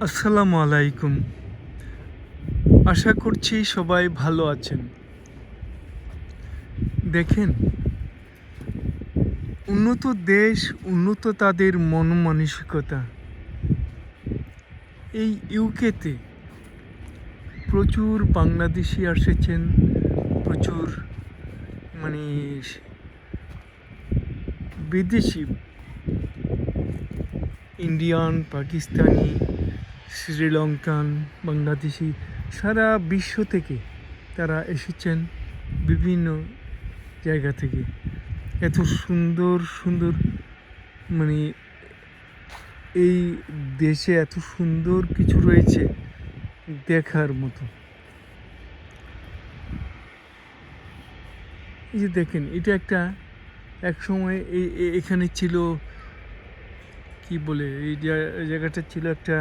আসসালামু আলাইকুম। আশা করছি সবাই ভালো আছেন। দেখেন, উন্নত দেশ, উন্নত তাদের মন মানসিকতা। এই ইউকেতে প্রচুর বাংলাদেশি এসেছেন, প্রচুর মানে বিদেশি, ইন্ডিয়ান, পাকিস্তানি, শ্রীলঙ্কান, বাংলাদেশি, সারা বিশ্ব থেকে তারা এসেছেন, বিভিন্ন জায়গা থেকে। এত সুন্দর সুন্দর মানে এই দেশে এত সুন্দর কিছু রয়েছে দেখার মতো। এই যে দেখেন, এটা একটা এক সময় এখানে ছিল, কি বলে, এই জায়গাটা ছিল একটা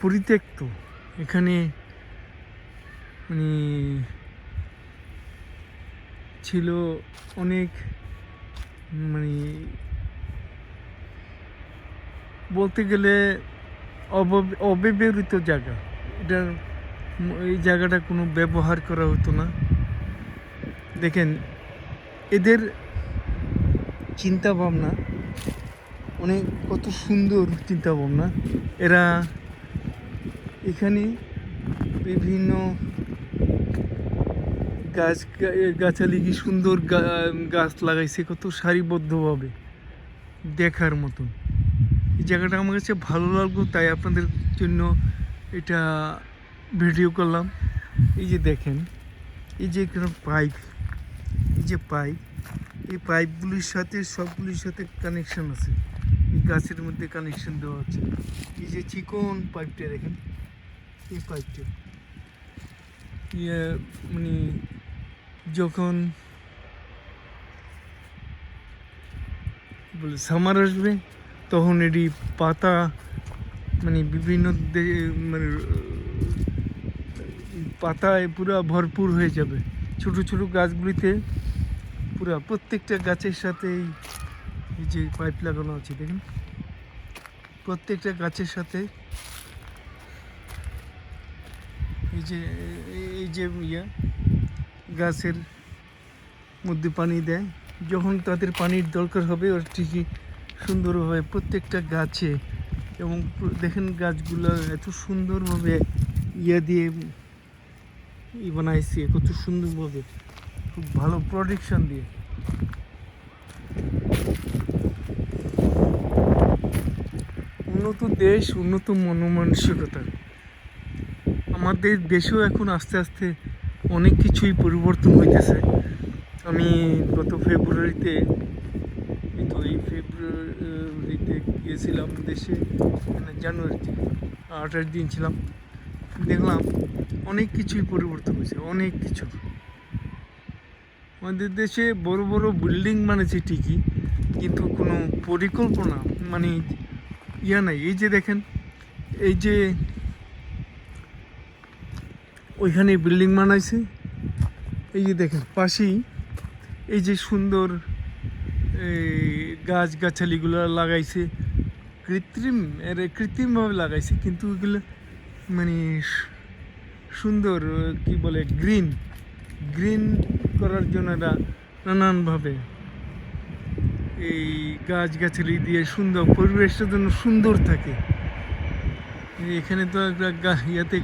পরিত্যক্ত। এখানে মানে ছিল অনেক মানে বলতে গেলে অব্যবহৃত জায়গা। এটার এই জায়গাটা কোনো ব্যবহার করা হতো না। দেখেন, এদের চিন্তা ভাবনা অনেক কত সুন্দর চিন্তা ভাবনা। এরা এখানে বিভিন্ন গাছালি, কি সুন্দর গাছ লাগাইছে, কত সারিবদ্ধভাবে, দেখার মতন। এই জায়গাটা আমার কাছে ভালো লাগলো, তাই আপনাদের জন্য এটা ভিডিও করলাম। এই যে দেখেন, এই যে এখানে পাইপ, এই যে পাইপ, এই পাইপগুলির সাথে সবগুলির সাথে কানেকশন আছে। এই গাছের মধ্যে কানেকশন দেওয়া আছে। এই যে চিকন পাইপটা দেখেন, এই পাইপটা মানে যখন বলে সামার আসবে, তখন এটি পাতা মানে বিভিন্ন মানে পাতায় পুরো ভরপুর হয়ে যাবে। ছোট ছোট গাছগুলিতে পুরো প্রত্যেকটা গাছের সাথে এই যে পাইপ লাগানো আছে, দেখেন, প্রত্যেকটা গাছের সাথে এই যে গাছের মধ্যে পানি দেয়। যখন তাদের পানির দরকার হবে, ওর ঠিকই সুন্দরভাবে প্রত্যেকটা গাছে, এবং দেখেন গাছগুলো এত সুন্দরভাবে দিয়ে বানাইছে, কত সুন্দরভাবে, খুব ভালো প্রোটেকশন দিয়ে। উন্নত দেশ, উন্নত মনমানসিকতা। আমাদের দেশেও এখন আস্তে আস্তে অনেক কিছুই পরিবর্তন হইতেছে। আমি গত ফেব্রুয়ারিতে গিয়েছিলাম দেশে, মানে জানুয়ারিতে 28 দিন ছিলাম। দেখলাম অনেক কিছুই পরিবর্তন হয়েছে, অনেক কিছু। আমাদের দেশে বড় বড় বিল্ডিং বানিয়েছে ঠিকই, কিন্তু কোনো পরিকল্পনা মানে নাই। এই যে দেখেন, এই যে ওইখানে বিল্ডিং বানাইছে, এই যে দেখেন পাশেই এই যে সুন্দর গাছগাছালিগুলো লাগাইছে, কৃত্রিমভাবে লাগাইছে, কিন্তু ওইগুলো মানে সুন্দর, কি বলে, গ্রিন করার জন্য এরা নানানভাবে এই গাছগাছালি দিয়ে সুন্দর পরিবেশটা যেন সুন্দর থাকে। এখানে তো একটা ইয়াতে